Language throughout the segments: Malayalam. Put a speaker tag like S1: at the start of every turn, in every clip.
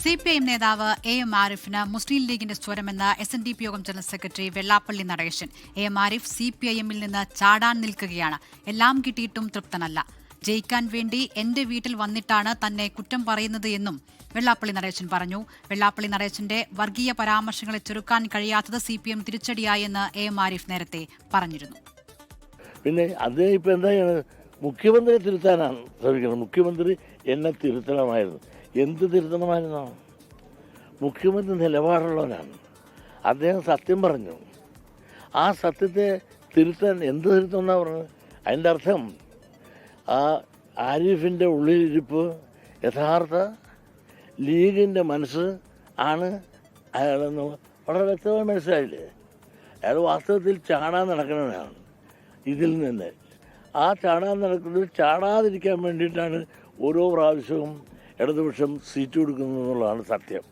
S1: CPIM നേതാവ് AM ആരിഫിന് മുസ്ലിം ലീഗിന്റെ സ്വരമെന്ന് SNDP യോഗം general secretary Vellappally Natesan. AM Arif CPIM-ൽ നിന്ന് ചാടാൻ നിൽക്കുകയാണ്. എല്ലാം കിട്ടിയിട്ടും തൃപ്തനല്ല. ജയിക്കാൻ വേണ്ടി എന്റെ വീട്ടിൽ വന്നിട്ടാണ് തന്നെ കുറ്റം പറയുന്നത് എന്നും വെള്ളാപ്പള്ളി നടേശൻ പറഞ്ഞു. വെള്ളാപ്പള്ളി നടേശന്റെ വർഗീയ പരാമർശങ്ങളെ ചെറുക്കാൻ കഴിയാത്തത് CPM തിരിച്ചടിയായെന്ന് AM ആരിഫ് നേരത്തെ പറഞ്ഞിരുന്നു.
S2: പിന്നെ അദ്ദേഹം ഇപ്പം എന്താണ് മുഖ്യമന്ത്രിയെ തിരുത്താനാണ് ശ്രമിക്കുന്നത്. മുഖ്യമന്ത്രി എന്നെ തിരുത്തണമായിരുന്നു. എന്ത് തിരുത്തണമായിരുന്നോ? മുഖ്യമന്ത്രി നിലപാടുള്ളവനാണ്. അദ്ദേഹം സത്യം പറഞ്ഞു. ആ സത്യത്തെ തിരുത്താൻ എന്ത് തിരുത്തമെന്നാണ് പറഞ്ഞത്? അതിൻ്റെ അർത്ഥം ആ ആരിഫിൻ്റെ ഉള്ളിലിരിപ്പ് യഥാർത്ഥ ലീഗിൻ്റെ മനസ്സ് ആണ് അയാളെന്ന് വളരെ വ്യക്തമായി മനസ്സിലായില്ലേ? അയാൾ വാസ്തവത്തിൽ ചാടാൻ നടക്കുന്നവനാണ്. ഇതിൽ നിന്ന് ആ ചാടാൻ നടക്കുന്നത് ചാടാതിരിക്കാൻ വേണ്ടിയിട്ടാണ് ഓരോ പ്രാവശ്യവും ഇടതുപക്ഷം സീറ്റ് കൊടുക്കുന്നതെന്നുള്ളതാണ് സത്യം.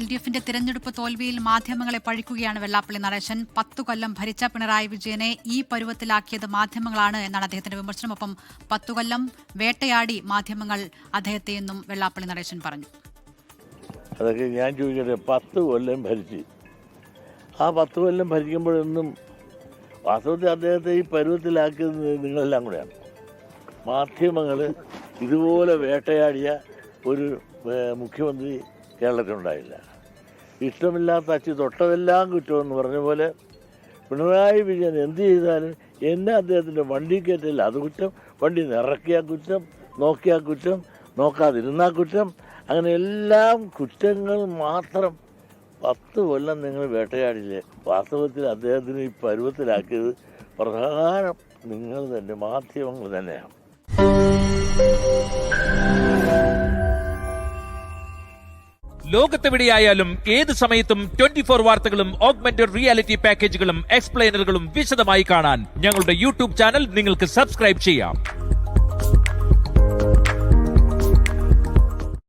S1: LDF-ന്റെ തിരഞ്ഞെടുപ്പ് തോൽവിയിൽ മാധ്യമങ്ങളെ പഴിക്കുകയാണ് വെള്ളാപ്പള്ളി നടേശൻ. 10 കൊല്ലം ഭരിച്ച പിണറായി വിജയനെ ഈ പരുവത്തിലാക്കിയത് മാധ്യമങ്ങളാണ് എന്നാണ് അദ്ദേഹത്തിന്റെ വിമർശനം. ഒപ്പം 10 കൊല്ലം വേട്ടയാടി മാധ്യമങ്ങൾ അദ്ദേഹത്തെയെന്നും വെള്ളാപ്പള്ളി നടേശൻ പറഞ്ഞു.
S2: അതൊക്കെ ഞാൻ ചോദിക്കട്ടെ, 10 കൊല്ലം ഭരിച്ച് ആ 10 കൊല്ലം ഭരിക്കുമ്പോഴൊന്നും വാസ്തവത്തിൽ അദ്ദേഹത്തെ ഈ പരുവത്തിലാക്കിയത് നിങ്ങളെല്ലാം കൂടെയാണ്. മാധ്യമങ്ങൾ ഇതുപോലെ വേട്ടയാടിയ ഒരു മുഖ്യമന്ത്രി കേരളത്തിലുണ്ടായില്ല. ഇഷ്ടമില്ലാത്ത അച്ചി തൊട്ടതെല്ലാം കുറ്റമെന്ന് പറഞ്ഞ പോലെ പിണറായി വിജയൻ എന്ത് ചെയ്താലും എന്നെ അദ്ദേഹത്തിൻ്റെ വണ്ടി കയറ്റില്ല അത് കുറ്റം, വണ്ടി നിറക്കിയാൽ കുറ്റം, നോക്കിയാൽ കുറ്റം, നോക്കാതിരുന്നാൽ കുറ്റം, അങ്ങനെ എല്ലാം കുറ്റങ്ങൾ മാത്രം. 10 കൊല്ലം നിങ്ങൾ വേട്ടയാടില്ലേ? വാസ്തവത്തിൽ അദ്ദേഹത്തിന് ഈ പരുവത്തിലാക്കിയത് പ്രധാനം നിങ്ങൾ തന്നെ, മാധ്യമങ്ങൾ തന്നെയാണ്.
S3: ലോകത്തെവിടെയായാലും ഏത് സമയത്തും 24 വാർത്തകളും ഓഗ്മെന്റഡ് റിയാലിറ്റി പാക്കേജുകളും എക്സ്പ്ലെയിനറുകളും വിശദമായി കാണാൻ ഞങ്ങളുടെ YouTube ചാനൽ നിങ്ങൾക്ക് സബ്സ്ക്രൈബ് ചെയ്യാം.